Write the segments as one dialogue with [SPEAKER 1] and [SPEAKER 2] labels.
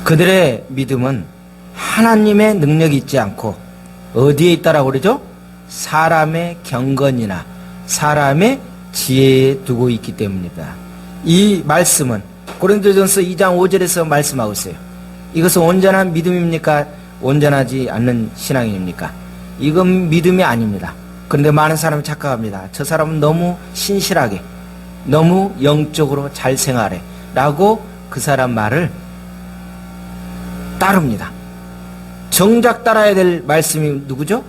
[SPEAKER 1] 그들의 믿음은 하나님의 능력이 있지 않고 어디에 있다라고 그러죠? 사람의 경건이나 사람의 지혜에 두고 있기 때문입니다. 이 말씀은 고린도전서 2장 5절에서 말씀하고 있어요. 이것은 온전한 믿음입니까? 온전하지 않는 신앙입니까? 이건 믿음이 아닙니다. 그런데 많은 사람이 착각합니다. 저 사람은 너무 신실하게, 너무 영적으로 잘 생활해 라고 그 사람 말을 따릅니다. 정작 따라야 될 말씀이 누구죠?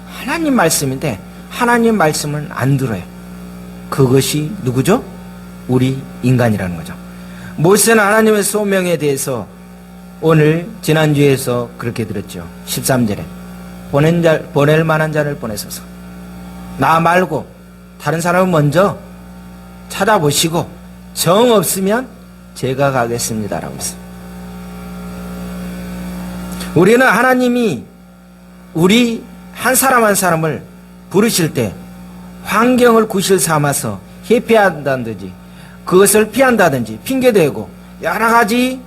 [SPEAKER 1] 하나님 말씀인데 하나님 말씀을 안 들어요. 그것이 누구죠? 우리 인간이라는 거죠. 모세는 하나님의 소명에 대해서 오늘 지난주에서 그렇게 들었죠. 13절에 보낼 만한 자를 보내소서. 나 말고 다른 사람은 먼저 찾아보시고 정 없으면 제가 가겠습니다라고 했어요. 우리는 하나님이 우리 한 사람 한 사람을 부르실 때 환경을 구실 삼아서 회피한다든지 그것을 피한다든지 핑계대고 여러 가지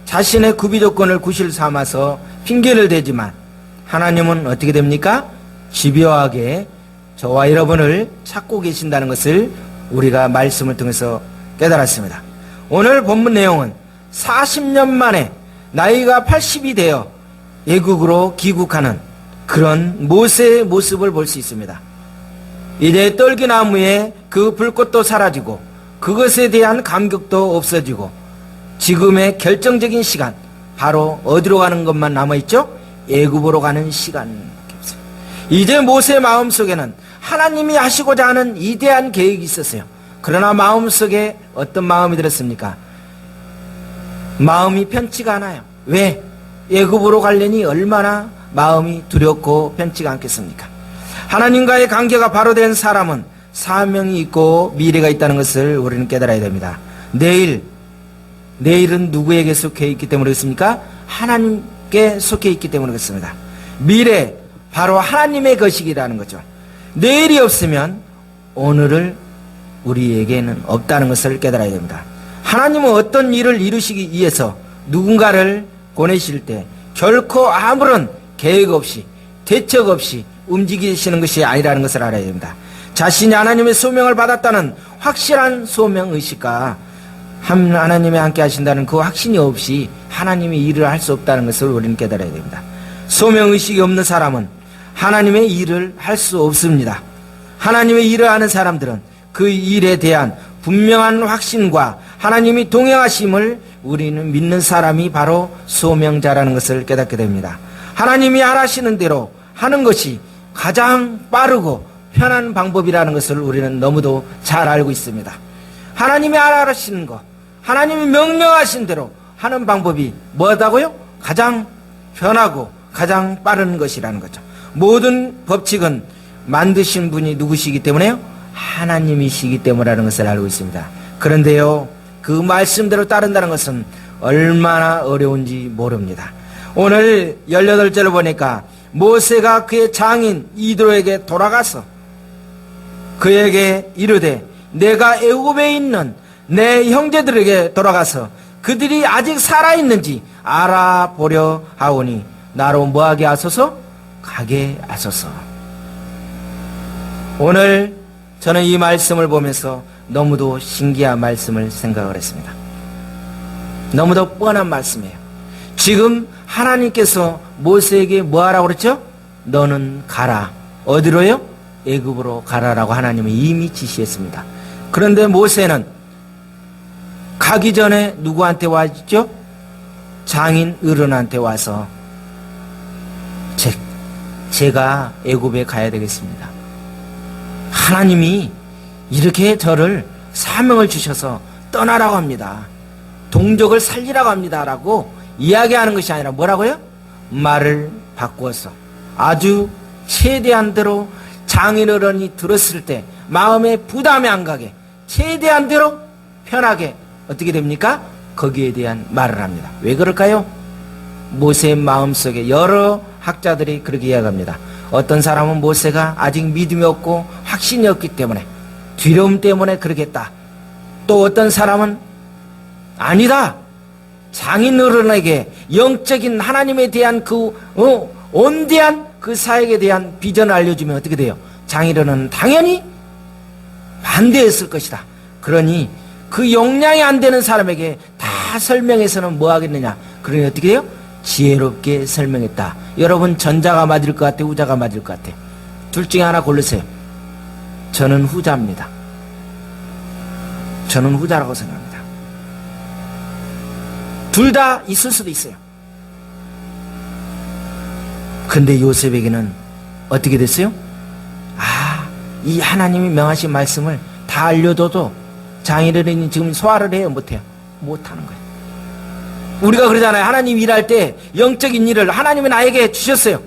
[SPEAKER 1] 자신의 구비조건을 구실 삼아서 핑계를 대지만 하나님은 어떻게 됩니까? 집요하게 저와 여러분을 찾고 계신다는 것을 우리가 말씀을 통해서 깨달았습니다. 오늘 본문 내용은 40년 만에 나이가 80이 되어 애국으로 귀국하는 그런 모세의 모습을 볼 수 있습니다. 이제 떨기나무에 그 불꽃도 사라지고 그것에 대한 감격도 없어지고 지금의 결정적인 시간, 바로 어디로 가는 것만 남아있죠? 애굽으로 가는 시간밖에 없어요. 이제 모세의 마음속에는 하나님이 하시고자 하는 이대한 계획이 있었어요. 그러나 마음속에 어떤 마음이 들었습니까? 마음이 편치가 않아요. 왜? 애굽으로 가려니 얼마나 마음이 두렵고 편치가 않겠습니까? 하나님과의 관계가 바로 된 사람은 사명이 있고 미래가 있다는 것을 우리는 깨달아야 됩니다. 내일은 누구에게 속해 있기 때문에 그렇습니까? 하나님께 속해 있기 때문에 그렇습니다. 미래, 바로 하나님의 것이라는 거죠. 내일이 없으면 오늘을 우리에게는 없다는 것을 깨달아야 됩니다. 하나님은 어떤 일을 이루시기 위해서 누군가를 보내실 때 결코 아무런 계획 없이 대책 없이 움직이시는 것이 아니라는 것을 알아야 됩니다. 자신이 하나님의 소명을 받았다는 확실한 소명의식과 하나님이 함께 하신다는 그 확신이 없이 하나님의 일을 할 수 없다는 것을 우리는 깨달아야 됩니다. 소명의식이 없는 사람은 하나님의 일을 할 수 없습니다. 하나님의 일을 하는 사람들은 그 일에 대한 분명한 확신과 하나님이 동행하심을 우리는 믿는 사람이 바로 소명자라는 것을 깨닫게 됩니다. 하나님이 하시는 대로 하는 것이 가장 빠르고 편한 방법이라는 것을 우리는 너무도 잘 알고 있습니다. 하나님이 하시는 것, 하나님이 명령하신 대로 하는 방법이 뭐다고요? 가장 편하고 가장 빠른 것이라는 거죠. 모든 법칙은 만드신 분이 누구시기 때문에요? 하나님이시기 때문이라는 것을 알고 있습니다. 그런데요, 그 말씀대로 따른다는 것은 얼마나 어려운지 모릅니다. 오늘 18절을 보니까 모세가 그의 장인 이드로에게 돌아가서 그에게 이르되 내가 애굽에 있는 내 형제들에게 돌아가서 그들이 아직 살아있는지 알아보려 하오니 나로 뭐하게 하소서? 가게 하소서. 오늘 저는 이 말씀을 보면서 너무도 신기한 말씀을 생각을 했습니다. 너무도 뻔한 말씀이에요. 지금 하나님께서 모세에게 뭐 하라고 그랬죠? 너는 가라. 어디로요? 애굽으로 가라라고 하나님은 이미 지시했습니다. 그런데 모세는 가기 전에 누구한테 왔죠? 장인 어른한테 와서 제가 애굽에 가야 되겠습니다. 하나님이 이렇게 저를 사명을 주셔서 떠나라고 합니다. 동족을 살리라고 합니다. 라고 이야기하는 것이 아니라 뭐라고요? 말을 바꾸어서 아주 최대한 대로 장인어른이 들었을 때 마음에 부담이 안 가게 최대한 대로 편하게 어떻게 됩니까? 거기에 대한 말을 합니다. 왜 그럴까요? 모세의 마음속에 여러 학자들이 그렇게 이야기합니다. 어떤 사람은 모세가 아직 믿음이 없고 확신이 없기 때문에 두려움 때문에 그러겠다. 또 어떤 사람은 아니다. 장인어른에게 영적인 하나님에 대한 그 온대한 그 사역에 대한 비전을 알려주면 어떻게 돼요? 장인어른은 당연히 반대했을 것이다. 그러니 그 용량이 안 되는 사람에게 다 설명해서는 뭐 하겠느냐? 그러니 어떻게 해요? 지혜롭게 설명했다. 여러분, 전자가 맞을 것 같아요? 후자가 맞을 것 같아요? 둘 중에 하나 고르세요. 저는 후자입니다. 저는 후자라고 생각합니다. 둘 다 있을 수도 있어요. 근데 요셉에게는 어떻게 됐어요? 이 하나님이 명하신 말씀을 다 알려줘도 장인어른이 지금 소화를 해요? 못해요? 못하는 거예요. 우리가 그러잖아요. 하나님 일할 때 영적인 일을 하나님이 나에게 주셨어요.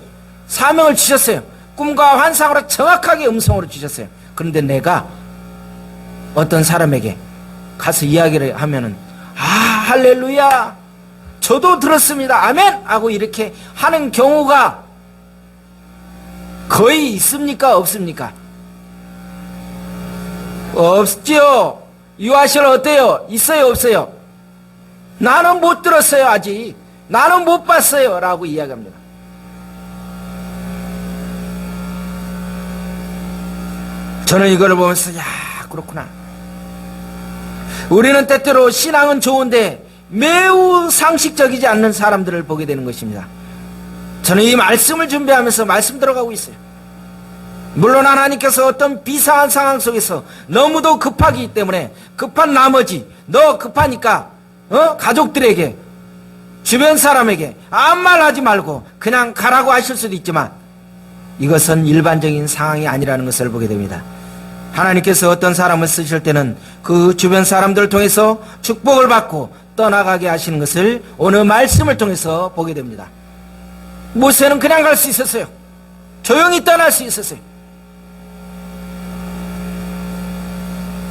[SPEAKER 1] 사명을 주셨어요. 꿈과 환상으로 정확하게 음성으로 주셨어요. 그런데 내가 어떤 사람에게 가서 이야기를 하면은 할렐루야, 저도 들었습니다, 아멘 하고 이렇게 하는 경우가 거의 있습니까? 없습니까? 없지요. 유아실 어때요? 있어요? 없어요? 나는 못 들었어요. 아직 나는 못 봤어요 라고 이야기합니다. 저는 이거를 보면서 그렇구나. 우리는 때때로 신앙은 좋은데 매우 상식적이지 않는 사람들을 보게 되는 것입니다. 저는 이 말씀을 준비하면서 말씀 들어가고 있어요. 물론 하나님께서 어떤 비상한 상황 속에서 너무도 급하기 때문에 급한 나머지 너 급하니까 가족들에게 주변 사람에게 아무 말 하지 말고 그냥 가라고 하실 수도 있지만 이것은 일반적인 상황이 아니라는 것을 보게 됩니다. 하나님께서 어떤 사람을 쓰실 때는 그 주변 사람들을 통해서 축복을 받고 떠나가게 하시는 것을 오늘 말씀을 통해서 보게 됩니다. 모세는 그냥 갈 수 있었어요. 조용히 떠날 수 있었어요.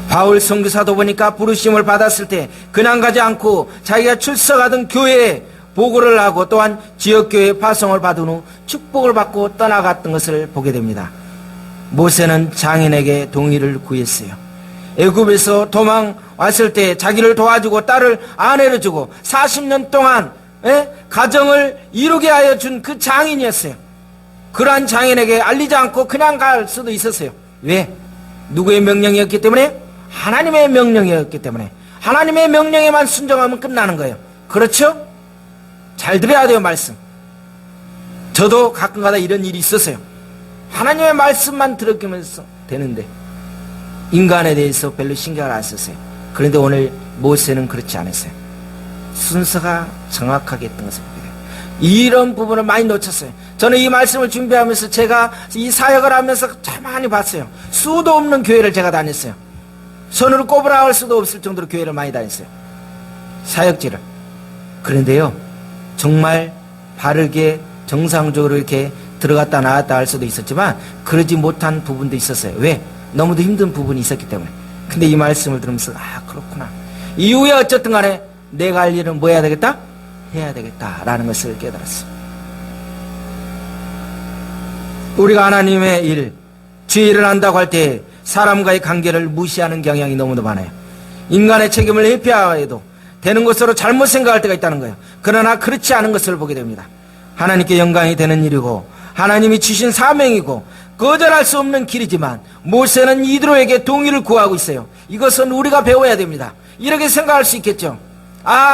[SPEAKER 1] 바울 선교사도 보니까 부르심을 받았을 때 그냥 가지 않고 자기가 출석하던 교회에 보고를 하고 또한 지역교회에 파송을 받은 후 축복을 받고 떠나갔던 것을 보게 됩니다. 모세는 장인에게 동의를 구했어요. 애굽에서 도망 왔을 때 자기를 도와주고 딸을 아내로 주고 40년 동안 가정을 이루게 하여 준 그 장인이었어요. 그러한 장인에게 알리지 않고 그냥 갈 수도 있었어요. 왜? 누구의 명령이었기 때문에? 하나님의 명령이었기 때문에. 하나님의 명령에만 순종하면 끝나는 거예요. 그렇죠? 잘 들어야 돼요, 말씀. 저도 가끔가다 이런 일이 있었어요. 하나님의 말씀만 들었으면서 되는데 인간에 대해서 별로 신경을 안 썼어요. 그런데 오늘 모세는 그렇지 않았어요. 순서가 정확하게 했던 것을 보게 돼요. 이런 부분을 많이 놓쳤어요. 저는 이 말씀을 준비하면서 제가 이 사역을 하면서 참 많이 봤어요. 수도 없는 교회를 제가 다녔어요. 손으로 꼽으라 할 수도 없을 정도로 교회를 많이 다녔어요. 사역지를. 그런데요, 정말 바르게 정상적으로 이렇게 들어갔다 나왔다 할 수도 있었지만 그러지 못한 부분도 있었어요. 왜? 너무도 힘든 부분이 있었기 때문에. 근데 이 말씀을 들으면서 그렇구나. 이후에 어쨌든 간에 내가 할 일은 뭐 해야 되겠다? 해야 되겠다라는 것을 깨달았어요. 우리가 하나님의 일, 주의 일을 한다고 할 때 사람과의 관계를 무시하는 경향이 너무도 많아요. 인간의 책임을 회피하여도 되는 것으로 잘못 생각할 때가 있다는 거예요. 그러나 그렇지 않은 것을 보게 됩니다. 하나님께 영광이 되는 일이고 하나님이 주신 사명이고 거절할 수 없는 길이지만 모세는 이드로에게 동의를 구하고 있어요. 이것은 우리가 배워야 됩니다. 이렇게 생각할 수 있겠죠.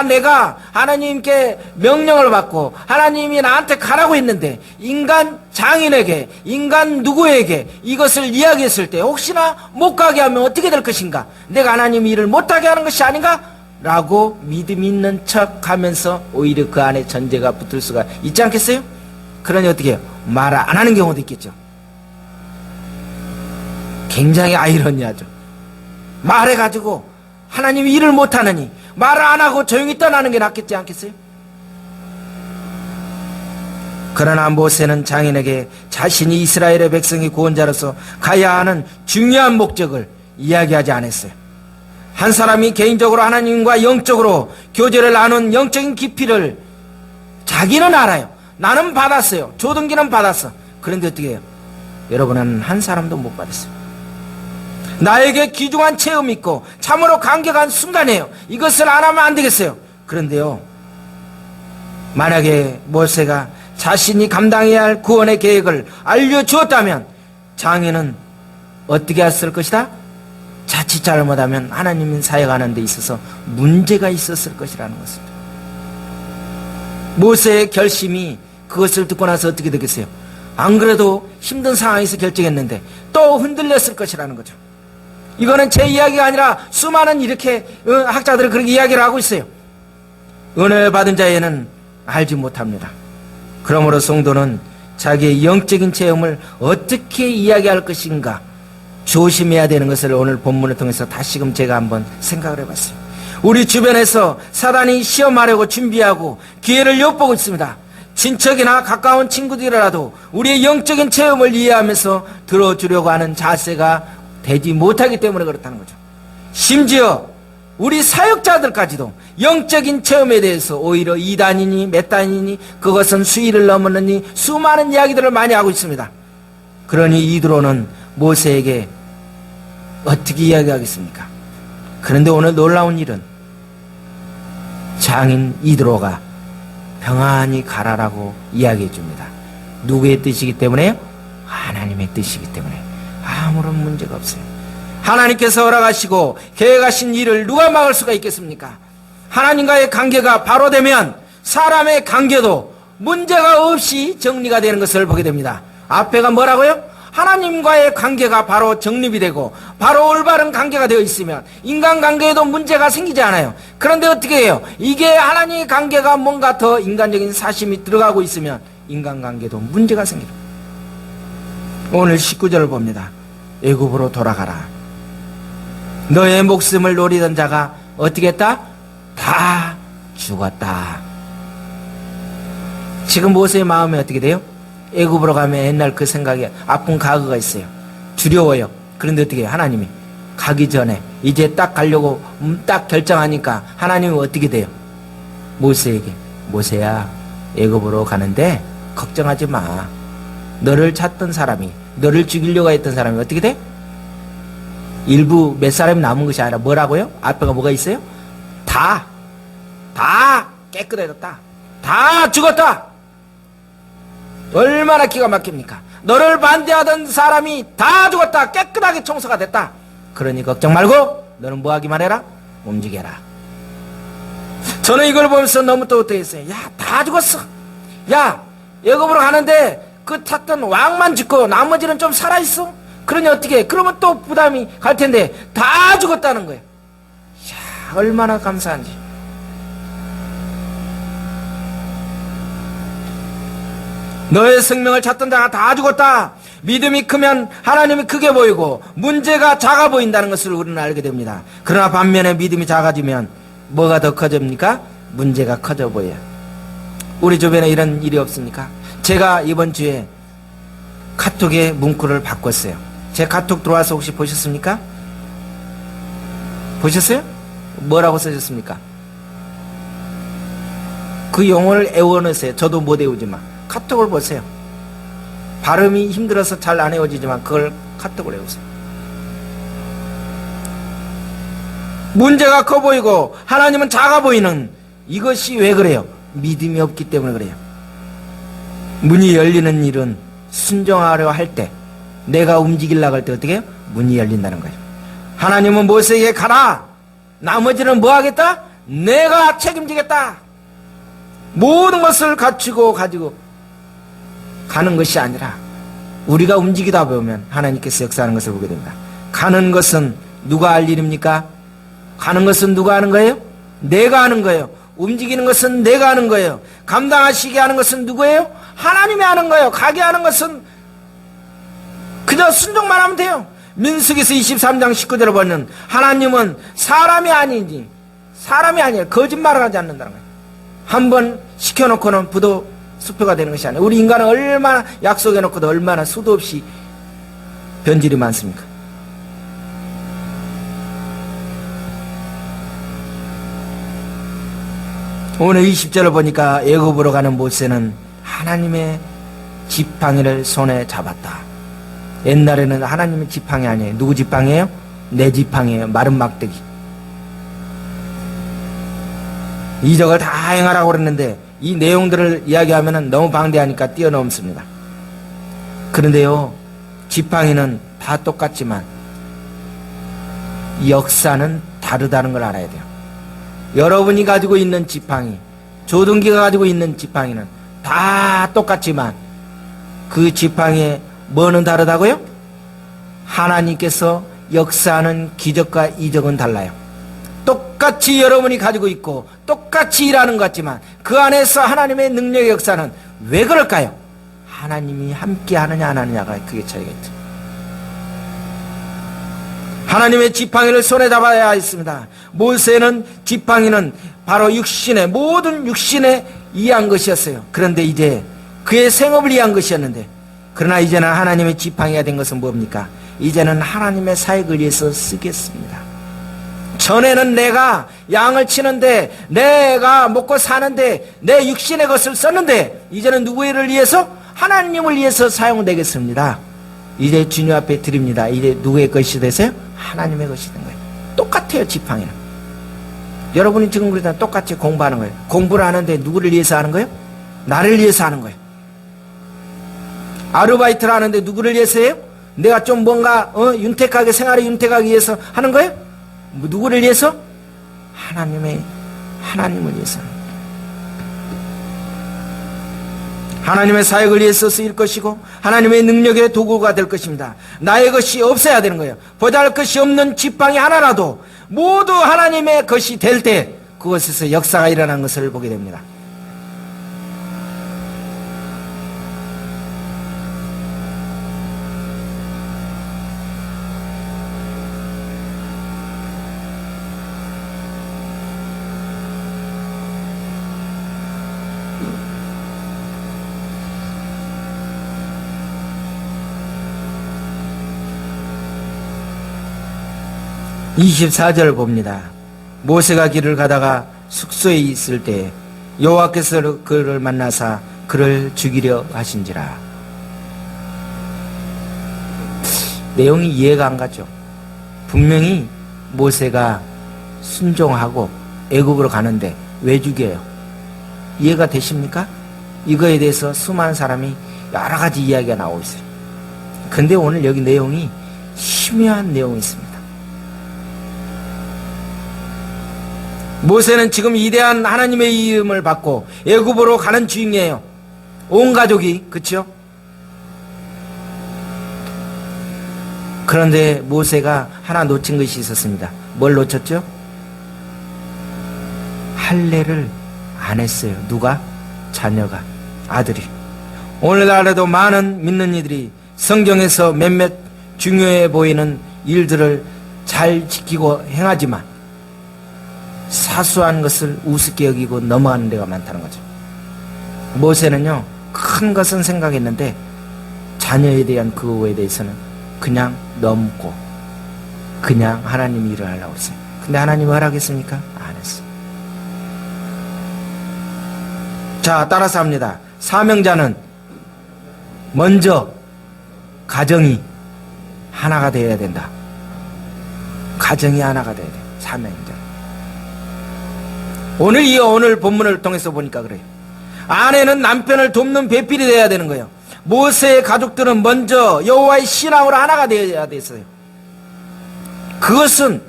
[SPEAKER 1] 내가 하나님께 명령을 받고 하나님이 나한테 가라고 했는데 인간 장인에게, 인간 누구에게 이것을 이야기했을 때 혹시나 못 가게 하면 어떻게 될 것인가? 내가 하나님 일을 못하게 하는 것이 아닌가? 라고 믿음 있는 척 하면서 오히려 그 안에 전제가 붙을 수가 있지 않겠어요? 그러니 어떻게 해요? 말 안 하는 경우도 있겠죠. 굉장히 아이러니하죠. 말해가지고 하나님이 일을 못하느니 말을 안 하고 조용히 떠나는 게 낫겠지 않겠어요? 그러나 모세는 장인에게 자신이 이스라엘의 백성의 구원자로서 가야 하는 중요한 목적을 이야기하지 않았어요. 한 사람이 개인적으로 하나님과 영적으로 교제를 나눈 영적인 깊이를 자기는 알아요. 나는 받았어요. 조등기는 받았어. 그런데 어떻게 해요? 여러분은 한 사람도 못 받았어요. 나에게 귀중한 체험이 있고 참으로 감격한 순간이에요. 이것을 안 하면 안 되겠어요. 그런데요, 만약에 모세가 자신이 감당해야 할 구원의 계획을 알려주었다면 장인은 어떻게 했을 것이다? 자칫 잘못하면 하나님 사역하는 데 있어서 문제가 있었을 것이라는 것입니다. 모세의 결심이 그것을 듣고 나서 어떻게 되겠어요? 안 그래도 힘든 상황에서 결정했는데 또 흔들렸을 것이라는 거죠. 이거는 제 이야기가 아니라 수많은 이렇게 학자들이 그렇게 이야기를 하고 있어요. 은혜 받은 자에는 알지 못합니다. 그러므로 성도는 자기의 영적인 체험을 어떻게 이야기할 것인가 조심해야 되는 것을 오늘 본문을 통해서 다시금 제가 한번 생각을 해봤어요. 우리 주변에서 사단이 시험하려고 준비하고 기회를 엿보고 있습니다. 친척이나 가까운 친구들이라도 우리의 영적인 체험을 이해하면서 들어주려고 하는 자세가 되지 못하기 때문에 그렇다는 거죠. 심지어 우리 사역자들까지도 영적인 체험에 대해서 오히려 2단이니 몇 단이니 그것은 수위를 넘었느니 수많은 이야기들을 많이 하고 있습니다. 그러니 이드로는 모세에게 어떻게 이야기하겠습니까? 그런데 오늘 놀라운 일은 장인 이드로가 평안히 가라라고 이야기해 줍니다. 누구의 뜻이기 때문에요? 하나님의 뜻이기 때문에 아무런 문제가 없어요. 하나님께서 허락하시고 계획하신 일을 누가 막을 수가 있겠습니까? 하나님과의 관계가 바로 되면 사람의 관계도 문제가 없이 정리가 되는 것을 보게 됩니다. 앞에가 뭐라고요? 하나님과의 관계가 바로 정립이 되고 바로 올바른 관계가 되어 있으면 인간관계에도 문제가 생기지 않아요. 그런데 어떻게 해요? 이게 하나님의 관계가 뭔가 더 인간적인 사심이 들어가고 있으면 인간관계도 문제가 생겨요. 오늘 19절을 봅니다. 애굽으로 돌아가라. 너의 목숨을 노리던 자가 어떻게 했다? 다 죽었다. 지금 모세의 마음이 어떻게 돼요? 애굽으로 가면 옛날 그 생각에 아픈 과거가 있어요. 두려워요. 그런데 어떻게 해요? 하나님이 가기 전에 이제 딱 가려고 딱 결정하니까 하나님은 어떻게 돼요? 모세에게 모세야 애굽으로 가는데 걱정하지 마. 너를 찾던 사람이 너를 죽이려고 했던 사람이 어떻게 돼? 일부 몇 사람이 남은 것이 아니라 뭐라고요? 앞에가 뭐가 있어요? 다 깨끗해졌다. 다 죽었다. 얼마나 기가 막힙니까? 너를 반대하던 사람이 다 죽었다. 깨끗하게 청소가 됐다. 그러니 걱정 말고 너는 뭐 하기만 해라? 움직여라. 저는 이걸 보면서 너무 떳떳했어요. 야, 다 죽었어. 야, 애굽으로 가는데 그 탔던 왕만 죽고 나머지는 좀 살아있어. 그러니 어떻게 해? 그러면 또 부담이 갈 텐데 다 죽었다는 거예요. 야, 얼마나 감사한지. 너의 생명을 찾던 자가 다 죽었다. 믿음이 크면 하나님이 크게 보이고 문제가 작아 보인다는 것을 우리는 알게 됩니다. 그러나 반면에 믿음이 작아지면 뭐가 더 커집니까? 문제가 커져 보여요. 우리 주변에 이런 일이 없습니까? 제가 이번 주에 카톡에 문구를 바꿨어요. 제 카톡 들어와서 혹시 보셨습니까? 보셨어요? 뭐라고 써졌습니까? 그 용어를 애워넣으세요. 저도 못 외우지만 카톡을 보세요. 발음이 힘들어서 잘 안 외워지지만 그걸 카톡을 외우세요. 문제가 커 보이고 하나님은 작아 보이는 이것이 왜 그래요? 믿음이 없기 때문에 그래요. 문이 열리는 일은 순종하려 할 때, 내가 움직이려고 할 때 어떻게 해요? 문이 열린다는 거예요. 하나님은 모세에게 가라. 나머지는 뭐 하겠다? 내가 책임지겠다. 모든 것을 갖추고 가지고 가는 것이 아니라 우리가 움직이다 보면 하나님께서 역사하는 것을 보게 됩니다. 가는 것은 누가 할 일입니까? 가는 것은 누가 하는 거예요? 내가 하는 거예요. 움직이는 것은 내가 하는 거예요. 감당하시게 하는 것은 누구예요? 하나님이 하는 거예요. 가게 하는 것은 그저 순종만 하면 돼요. 민수기서 23장 19절을 보면 하나님은 사람이 아니에요. 거짓말을 하지 않는다는 거예요. 한번 시켜놓고는 부도 수표가 되는 것이 아니에요. 우리 인간은 얼마나 약속해놓고도 얼마나 수도 없이 변질이 많습니까? 오늘 20절을 보니까 애굽으로 가는 모세는 하나님의 지팡이를 손에 잡았다. 옛날에는 하나님의 지팡이 아니에요. 누구 지팡이에요? 내 지팡이에요. 마른 막대기. 이적을 다 행하라고 그랬는데 이 내용들을 이야기하면 너무 방대하니까 뛰어넘습니다. 그런데요, 지팡이는 다 똑같지만 역사는 다르다는 걸 알아야 돼요. 여러분이 가지고 있는 지팡이, 조등기가 가지고 있는 지팡이는 다 똑같지만 그 지팡이에 뭐는 다르다고요? 하나님께서 역사하는 기적과 이적은 달라요. 똑같이 여러분이 가지고 있고 똑같이 일하는 것 같지만 그 안에서 하나님의 능력의 역사는 왜 그럴까요? 하나님이 함께 하느냐 안 하느냐가 그게 차이가 있죠. 하나님의 지팡이를 손에 잡아야 했습니다. 모세는 지팡이는 바로 육신의 모든 육신에 이해한 것이었어요. 그런데 이제 그의 생업을 이해한 것이었는데, 그러나 이제는 하나님의 지팡이가 된 것은 뭡니까? 이제는 하나님의 사역을 위해서 쓰겠습니다. 전에는 내가 양을 치는데, 내가 먹고 사는데 내 육신의 것을 썼는데, 이제는 누구를 위해서? 하나님을 위해서 사용되겠습니다. 이제 주님 앞에 드립니다. 이제 누구의 것이 되세요? 하나님의 것이 된 거예요. 똑같아요, 지팡이는. 여러분이 지금 그러잖아요. 똑같이 공부하는 거예요. 공부를 하는데 누구를 위해서 하는 거예요? 나를 위해서 하는 거예요. 아르바이트를 하는데 누구를 위해서 해요? 내가 좀 뭔가 윤택하게, 생활에 윤택하기 위해서 하는 거예요? 누구를 위해서? 하나님을 위해서. 하나님의 사역을 위해서 쓰일 것이고 하나님의 능력의 도구가 될 것입니다. 나의 것이 없어야 되는 거예요. 보잘 것이 없는 지팡이 하나라도 모두 하나님의 것이 될 때 그것에서 역사가 일어난 것을 보게 됩니다. (24절) 봅니다. 모세가 길을 가다가 숙소에 있을 때 여호와께서 그를 만나사 그를 죽이려 하신지라. 내용이 이해가 안 가죠. 분명히 모세가 순종하고 애굽으로 가는데 왜 죽여요? 이해가 되십니까? 이거에 대해서 수많은 사람이 여러 가지 이야기가 나오고 있어요. 근데 오늘 여기 내용이 심오한 내용이 있습니다. 모세는 지금 위대한 하나님의 이름을 받고 애굽으로 가는 중이에요. 온 가족이, 그렇죠? 그런데 모세가 하나 놓친 것이 있었습니다. 뭘 놓쳤죠? 할례를 안 했어요. 누가? 자녀가, 아들이. 오늘날에도 많은 믿는 이들이 성경에서 몇몇 중요해 보이는 일들을 잘 지키고 행하지만 사소한 것을 우습게 여기고 넘어가는 데가 많다는 거죠. 모세는요, 큰 것은 생각했는데 자녀에 대한 그거에 대해서는 그냥 넘고 그냥 하나님이 일을 하려고 했어요. 근데 하나님이 허락했습니까? 안 했어요. 자, 따라서 합니다. 사명자는 먼저 가정이 하나가 되어야 된다. 가정이 하나가 되어야 돼요. 사명자. 오늘 본문을 통해서 보니까 그래요. 아내는 남편을 돕는 배필이 되어야 되는 거예요. 모세의 가족들은 먼저 여호와의 신앙으로 하나가 되어야 됐어요. 그것은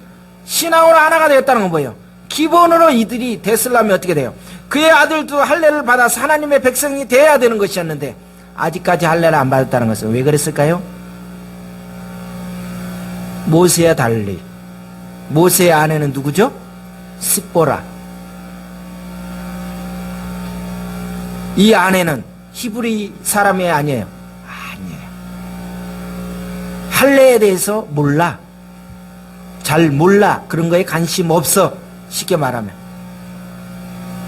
[SPEAKER 1] 신앙으로 하나가 되었다는 건 뭐예요? 기본으로 이들이 됐으려면 어떻게 돼요? 그의 아들도 할례를 받아서 하나님의 백성이 되어야 되는 것이었는데 아직까지 할례를 안 받았다는 것은 왜 그랬을까요? 모세와 달리 모세의 아내는 누구죠? 스보라. 이 아내는 히브리 사람이 아니에요. 아니에요. 할례에 대해서 몰라. 잘 몰라. 그런 거에 관심 없어. 쉽게 말하면.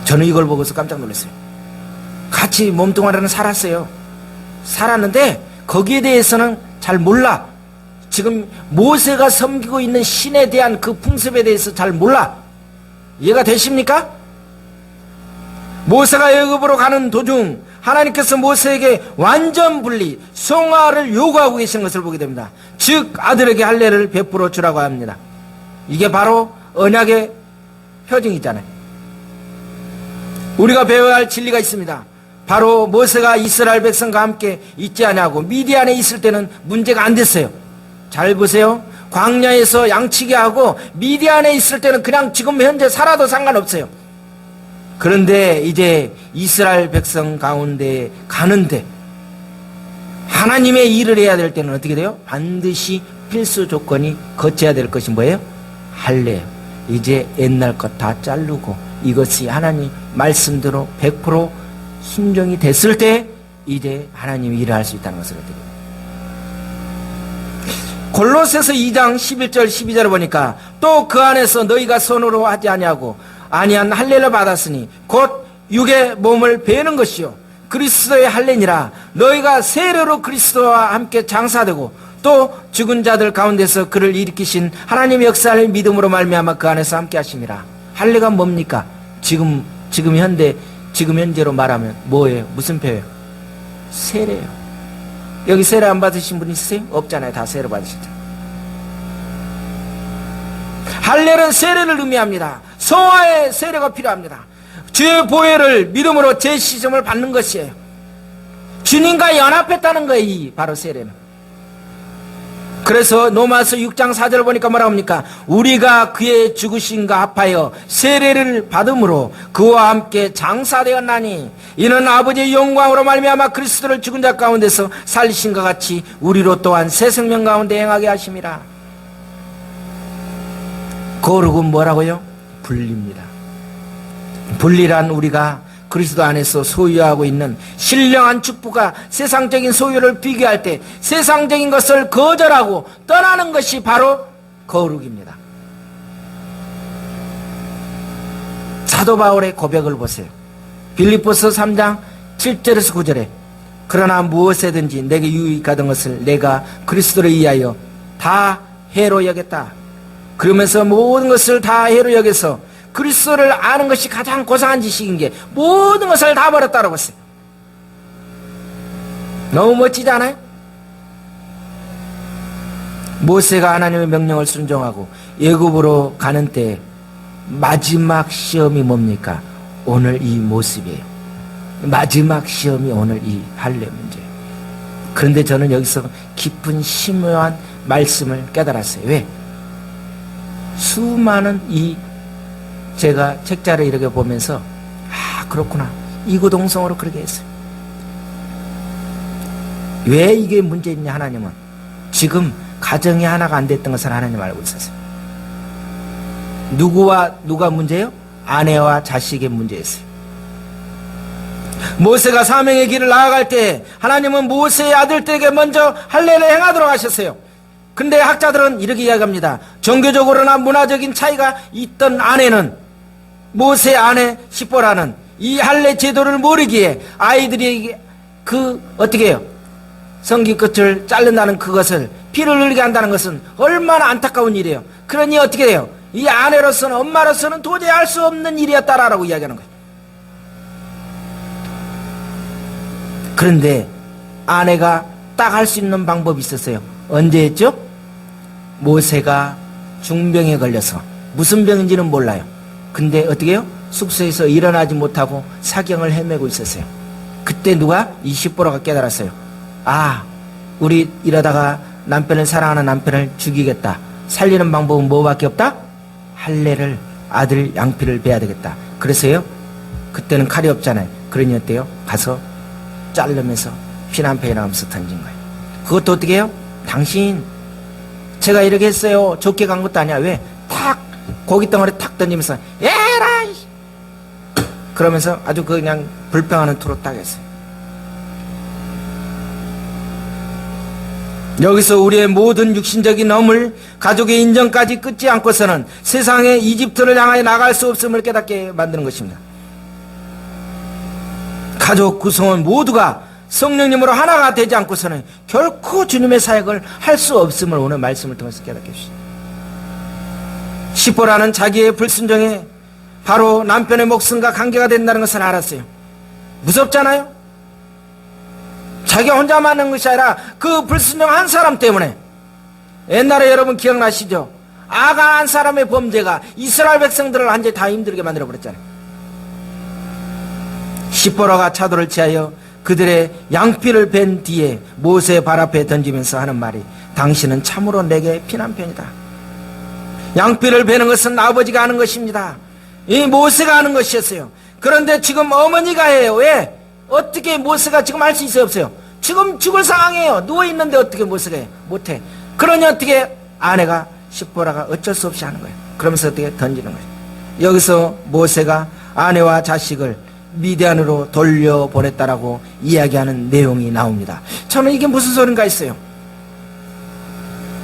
[SPEAKER 1] 저는 이걸 보고서 깜짝 놀랐어요. 같이 몸뚱아리는 살았어요. 살았는데 거기에 대해서는 잘 몰라. 지금 모세가 섬기고 있는 신에 대한 그 풍습에 대해서 잘 몰라. 이해가 되십니까? 모세가 애굽으로 가는 도중 하나님께서 모세에게 완전 분리, 성화를 요구하고 계신 것을 보게 됩니다. 즉 아들에게 할례를 베풀어 주라고 합니다. 이게 바로 언약의 표징이잖아요. 우리가 배워야 할 진리가 있습니다. 바로 모세가 이스라엘 백성과 함께 있지 않냐고 미디안에 있을 때는 문제가 안 됐어요. 잘 보세요. 광야에서 양치기 하고 미디안에 있을 때는 그냥 지금 현재 살아도 상관없어요. 그런데 이제 이스라엘 백성 가운데 가는데 하나님의 일을 해야 될 때는 어떻게 돼요? 반드시 필수 조건이 거쳐야 될 것이 뭐예요? 할례예요. 이제 옛날 것 다 자르고 이것이 하나님 말씀대로 100% 순종이 됐을 때 이제 하나님이 일을 할 수 있다는 것을 어떻게 돼요? 골로새서 2장 11절 12절을 보니까 또 그 안에서 너희가 손으로 하지 아니하고 아니한 할례를 받았으니 곧 육의 몸을 베는 것이요 그리스도의 할례니라. 너희가 세례로 그리스도와 함께 장사되고 또 죽은 자들 가운데서 그를 일으키신 하나님의 역사를 믿음으로 말미암아 그 안에서 함께 하심이라. 할례가 뭡니까? 지금 현재로 말하면 뭐예요? 무슨 표예요? 세례예요. 여기 세례 안 받으신 분 있으세요? 없잖아요. 다 세례 받으셨죠. 할례는 세례를 의미합니다. 성화의 세례가 필요합니다. 주의 보혈을 믿음으로 재시점을 받는 것이에요. 주님과 연합했다는 거예요. 이 바로 세례는. 그래서 로마서 6장 4절 보니까 뭐라고 합니까? 우리가 그의 죽으심과 합하여 세례를 받음으로 그와 함께 장사되었나니 이는 아버지의 영광으로 말미암아 그리스도를 죽은 자 가운데서 살리신과 같이 우리로 또한 새 생명 가운데 행하게 하심이라. 거룩은 뭐라고요? 분리입니다. 분리란 우리가 그리스도 안에서 소유하고 있는 신령한 축복과 세상적인 소유를 비교할 때 세상적인 것을 거절하고 떠나는 것이 바로 거룩입니다. 사도 바울의 고백을 보세요. 빌립보서 3장 7절에서 9절에 그러나 무엇이든지 내게 유익하던 것을 내가 그리스도를 위하여 다 해로 여겼다. 그러면서 모든 것을 다 해로 여겨서 그리스도를 아는 것이 가장 고상한 지식인 게 모든 것을 다 버렸다고 했어요. 너무 멋지지 않아요? 모세가 하나님의 명령을 순종하고 애굽으로 가는 때 마지막 시험이 뭡니까? 오늘 이 모습이에요. 마지막 시험이 오늘 이 할례 문제예요. 그런데 저는 여기서 깊은 심오한 말씀을 깨달았어요. 왜? 수많은 제가 책자를 이렇게 보면서 그렇구나. 이구동성으로 그렇게 했어요. 왜 이게 문제있냐 하나님은 지금 가정이 하나가 안 됐던 것을 하나님 알고 있었어요. 누가 문제예요? 아내와 자식의 문제였어요. 모세가 사명의 길을 나아갈 때 하나님은 모세의 아들들에게 먼저 할례를 행하도록 하셨어요. 근데 학자들은 이렇게 이야기합니다. 종교적으로나 문화적인 차이가 있던 아내는 모세의 아내 시보라는 이 할례 제도를 모르기에 아이들이 어떻게 해요? 성기 끝을 자른다는 그것을 피를 흘리게 한다는 것은 얼마나 안타까운 일이에요. 그러니 어떻게 돼요? 이 아내로서는 엄마로서는 도저히 할 수 없는 일이었다라고 이야기하는 거예요. 그런데 아내가 딱 할 수 있는 방법이 있었어요. 언제 했죠? 모세가 중병에 걸려서 무슨 병인지는 몰라요. 근데 어떻게 해요? 숙소에서 일어나지 못하고 사경을 헤매고 있었어요. 그때 이 시보라가 깨달았어요. 우리 이러다가 남편을 사랑하는 남편을 죽이겠다. 살리는 방법은 뭐밖에 없다? 할례를 아들 양피를 베야 되겠다. 그래서요. 그때는 칼이 없잖아요. 그러니 어때요? 가서 자르면서 피난패에 나가면서 던진 거예요. 그것도 어떻게 해요? 당신 제가 이렇게 했어요. 좋게 간 것도 아니야. 왜? 탁 고기 덩어리 탁 던지면서 에라이 그러면서 아주 그냥 불평하는 투로 딱 했어요. 여기서 우리의 모든 육신적인 허물, 가족의 인정까지 끊지 않고서는 세상의 이집트를 향하여 나갈 수 없음을 깨닫게 만드는 것입니다. 가족 구성원 모두가 성령님으로 하나가 되지 않고서는 결코 주님의 사역을 할 수 없음을 오늘 말씀을 통해서 깨닫게 해주십니다. 시보라는 자기의 불순종에 바로 남편의 목숨과 관계가 된다는 것을 알았어요. 무섭잖아요? 자기가 혼자만 하는 것이 아니라 그 불순종한 사람 때문에 옛날에 여러분 기억나시죠? 아간 한 사람의 범죄가 이스라엘 백성들을 완전히 다 힘들게 만들어버렸잖아요. 십보라가 차도를 취하여 그들의 양피를 벤 뒤에 모세의 발 앞에 던지면서 하는 말이, 당신은 참으로 내게 피난편이다. 양피를 베는 것은 아버지가 하는 것입니다. 이 모세가 하는 것이었어요. 그런데 지금 어머니가 해요. 왜? 어떻게 모세가 지금 할 수 있어요? 없어요? 지금 죽을 상황이에요. 누워있는데 어떻게 모세가 해? 못해. 그러니 어떻게 아내가 십보라가 어쩔 수 없이 하는 거예요. 그러면서 어떻게 던지는 거예요. 여기서 모세가 아내와 자식을 미디안으로 돌려보냈다라고 이야기하는 내용이 나옵니다. 저는 이게 무슨 소린가 했어요.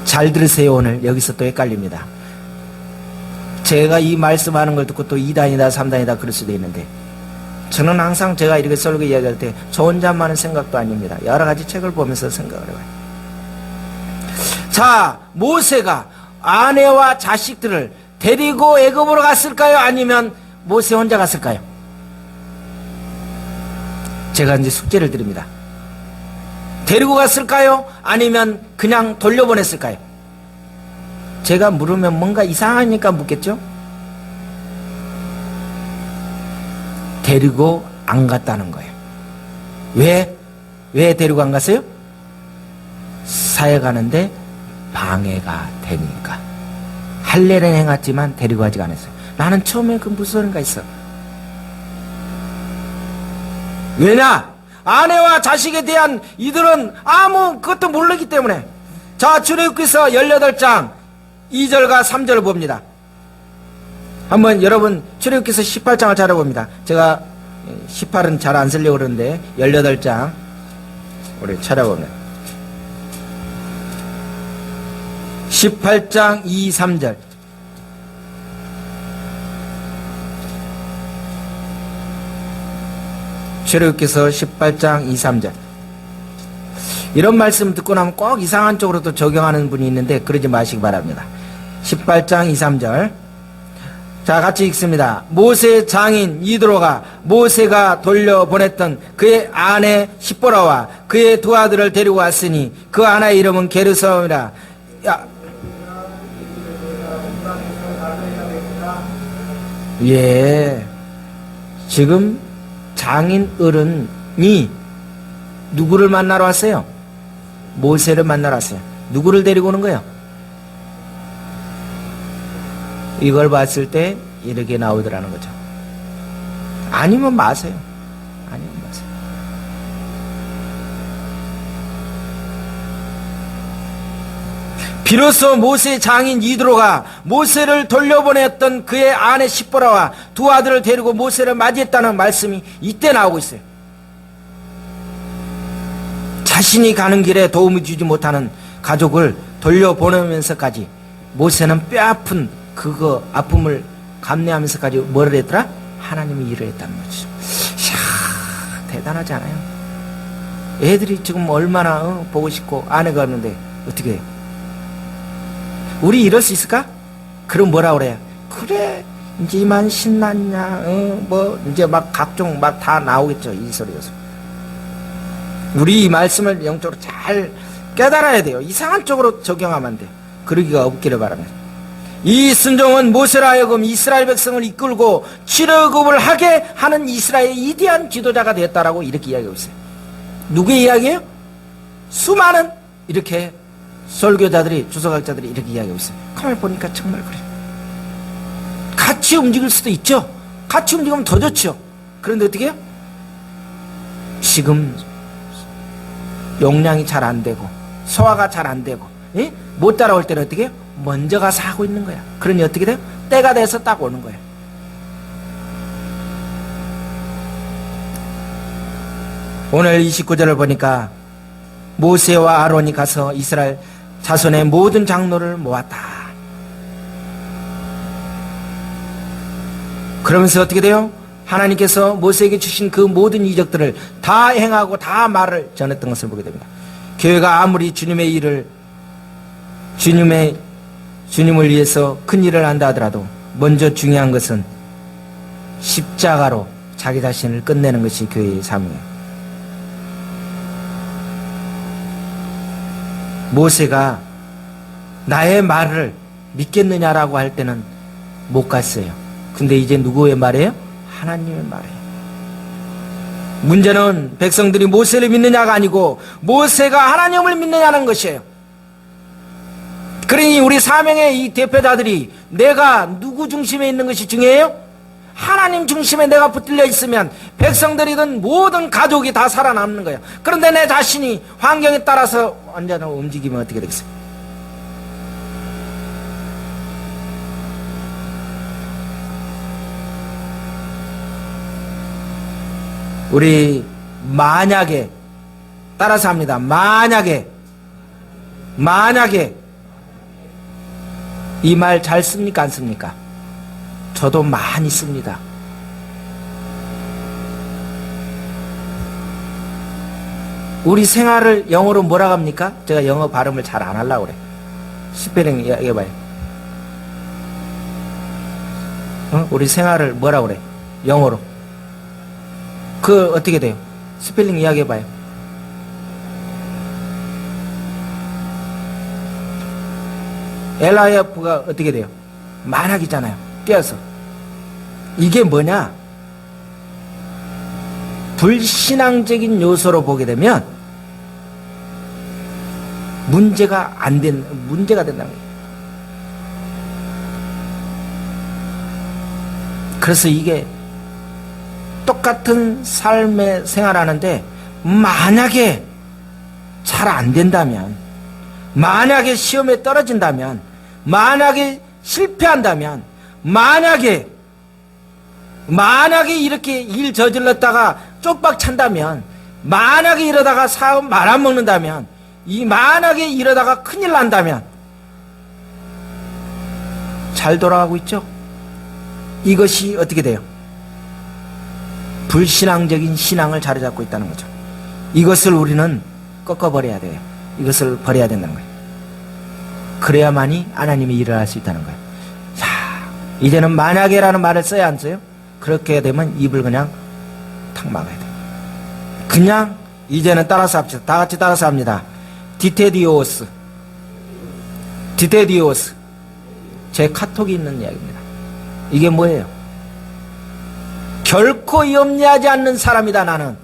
[SPEAKER 1] 잘 들으세요. 오늘 여기서 또 헷갈립니다. 제가 이 말씀하는 걸 듣고 또 2단이다 3단이다 그럴 수도 있는데, 저는 항상 제가 이렇게 설교 이야기할 때 저 혼자만의 생각도 아닙니다. 여러 가지 책을 보면서 생각을 해봐요. 자, 모세가 아내와 자식들을 데리고 애굽으로 갔을까요? 아니면 모세 혼자 갔을까요? 제가 이제 숙제를 드립니다. 데리고 갔을까요? 아니면 그냥 돌려보냈을까요? 제가 물으면 뭔가 이상하니까 묻겠죠? 데리고 안 갔다는 거예요. 왜 데리고 안 갔어요? 사역하는데 방해가 되니까. 할례는 행했지만 데리고 가지가 않았어요. 나는 처음에 그 무슨 소린가 있어. 왜냐? 아내와 자식에 대한 이들은 아무 그것도 모르기 때문에. 자, 출애굽기서 18장 2절과 3절을 봅니다. 한번 여러분 출애굽기서 18장을 찾아봅니다. 제가 18은 잘 안 쓰려고 그러는데 18장 우리 찾아보면 18장 2, 3절. 출애굽기서 18장 2, 3절. 이런 말씀 듣고 나면 꼭 이상한 쪽으로 또 적용하는 분이 있는데 그러지 마시기 바랍니다. 18장 2, 3절. 자, 같이 읽습니다. 모세의 장인 이드로가 모세가 돌려보냈던 그의 아내 십보라와 그의 두 아들을 데리고 왔으니 그 아내의 이름은 게르솜이라. 예, 지금 장인 어른이 누구를 만나러 왔어요? 모세를 만나러 왔어요. 누구를 데리고 오는 거예요? 이걸 봤을 때 이렇게 나오더라는 거죠. 아니면 마세요. 아니면 마세요. 비로소 모세의 장인 이드로가 모세를 돌려보냈던 그의 아내 십보라와 두 아들을 데리고 모세를 맞이했다는 말씀이 이때 나오고 있어요. 자신이 가는 길에 도움을 주지 못하는 가족을 돌려보내면서까지 모세는 뼈아픈 그거 아픔을 감내하면서까지 뭐를 했더라? 하나님이 일을 했다는 거죠. 이야, 대단하지 않아요? 애들이 지금 얼마나 보고 싶고 아내가 없는데 어떻게 해요? 우리 이럴 수 있을까? 그럼 뭐라 그래요? 그래 이제 이만 신났냐? 뭐 이제 막 각종 막 다 나오겠죠. 이 소리여서. 우리 이 말씀을 영적으로 잘 깨달아야 돼요. 이상한 쪽으로 적용하면 안 돼요. 그러기가 없기를 바랍니다. 이 순종은 모세로 하여금 이스라엘 백성을 이끌고 출애굽을 하게 하는 이스라엘의 위대한 지도자가 되었다라고 이렇게 이야기하고 있어요. 누구의 이야기예요? 수많은 이렇게 설교자들이, 주석학자들이 이렇게 이야기하고 있어요. 가만히 보니까 정말 그래요. 같이 움직일 수도 있죠. 같이 움직이면 더 좋죠. 그런데 어떻게 해요? 지금 용량이 잘 안 되고 소화가 잘 안 되고 못 따라올 때는 어떻게 해요? 먼저 가서 하고 있는 거야. 그러니 어떻게 돼요? 때가 돼서 딱 오는 거예요. 오늘 29절을 보니까 모세와 아론이 가서 이스라엘 자손의 모든 장로를 모았다. 그러면서 어떻게 돼요? 하나님께서 모세에게 주신 그 모든 이적들을 다 행하고 다 말을 전했던 것을 보게 됩니다. 교회가 아무리 주님의 일을 주님을 위해서 큰 일을 한다 하더라도 먼저 중요한 것은 십자가로 자기 자신을 끝내는 것이 교회의 사명이에요. 모세가 나의 말을 믿겠느냐라고 할 때는 못 갔어요. 근데 이제 누구의 말이에요? 하나님의 말이에요. 문제는 백성들이 모세를 믿느냐가 아니고 모세가 하나님을 믿느냐는 것이에요. 그러니 우리 사명의 이 대표자들이 내가 누구 중심에 있는 것이 중요해요? 하나님 중심에 내가 붙들려 있으면 백성들이든 모든 가족이 다 살아남는 거예요. 그런데 내 자신이 환경에 따라서 언제나 움직이면 어떻게 되겠어요? 우리 만약에 따라서 합니다. 만약에 이 말 잘 씁니까 안 씁니까? 저도 많이 씁니다. 우리 생활을 영어로 뭐라고 합니까? 제가 영어 발음을 잘 안 하려고 그래. 스페링 이야기해봐요. 우리 생활을 뭐라고 그래? 영어로. 그 어떻게 돼요? 스펠링 이야기해봐요. LIF가 어떻게 돼요? 만약이잖아요. 띄어서. 이게 뭐냐? 불신앙적인 요소로 보게 되면 문제가 된다는 거예요. 그래서 이게 똑같은 삶의 생활하는데 만약에 잘 안 된다면, 만약에 시험에 떨어진다면, 만약에 실패한다면, 만약에 이렇게 일 저질렀다가 쪽박 찬다면, 만약에 이러다가 사업 말 안 먹는다면, 만약에 이러다가 큰일 난다면 잘 돌아가고 있죠? 이것이 어떻게 돼요? 불신앙적인 신앙을 자리잡고 있다는 거죠. 이것을 우리는 꺾어버려야 돼요. 이것을 버려야 된다는 거예요. 그래야만이 하나님이 일을 할 수 있다는 거예요. 자, 이제는 만약에라는 말을 써야 안 써요? 그렇게 되면 입을 그냥 탁 막아야 돼요. 그냥 이제는 따라서 합시다. 다 같이 따라서 합니다. 디테디오스. 제 카톡이 있는 이야기입니다. 이게 뭐예요? 결코 염려하지 않는 사람이다. 나는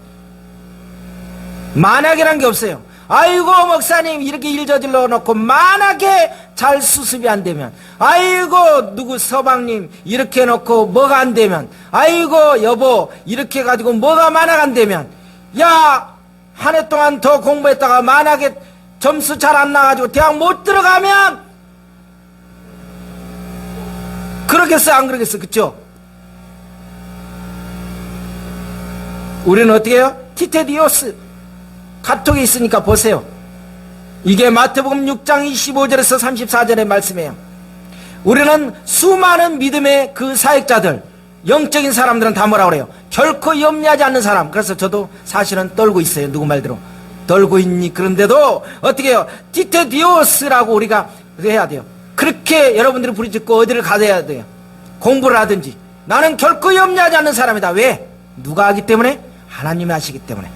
[SPEAKER 1] 만약이란 게 없어요. 아이고 목사님 이렇게 일 저질러 놓고 만약에 잘 수습이 안 되면, 아이고 누구 서방님 이렇게 해놓고 뭐가 안 되면, 아이고 여보 이렇게 해가지고 뭐가 만약 안 되면, 야 한 해 동안 더 공부했다가 만약에 점수 잘 안 나가지고 대학 못 들어가면, 그러겠어 안 그러겠어? 그쵸? 우리는 어떻게 해요? 티테디오스 카톡에 있으니까 보세요. 이게 마태복음 6장 25절에서 34절의 말씀이에요. 우리는 수많은 믿음의 그 사역자들, 영적인 사람들은 다 뭐라 그래요? 결코 염려하지 않는 사람. 그래서 저도 사실은 떨고 있어요. 누구 말대로 떨고 있니? 그런데도 어떻게 해요? 티테디오스라고 우리가 해야 돼요. 그렇게 여러분들이 부르짖고 어디를 가야 돼요? 공부를 하든지. 나는 결코 염려하지 않는 사람이다. 왜? 누가 하기 때문에? 하나님이 하시기 때문에.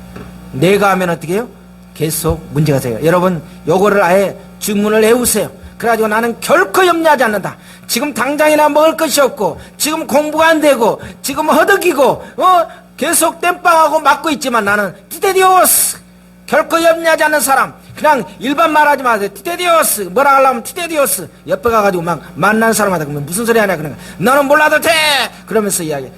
[SPEAKER 1] 내가 하면 어떻게 해요? 계속 문제가 생겨요. 여러분 요거를 아예 주문을 해오세요. 그래가지고 나는 결코 염려하지 않는다. 지금 당장이나 먹을 것이 없고, 지금 공부가 안 되고, 지금 허덕이고, 계속 땜빵하고 맞고 있지만 나는 티테디오스, 결코 염려하지 않는 사람. 그냥 일반 말하지 마세요. 티테디오스 뭐라 하려면 티테디오스. 옆에 가가지고 막 만난 사람한테 그러면 무슨 소리 하냐 그러니까 너는 몰라도 돼 그러면서 이야기해.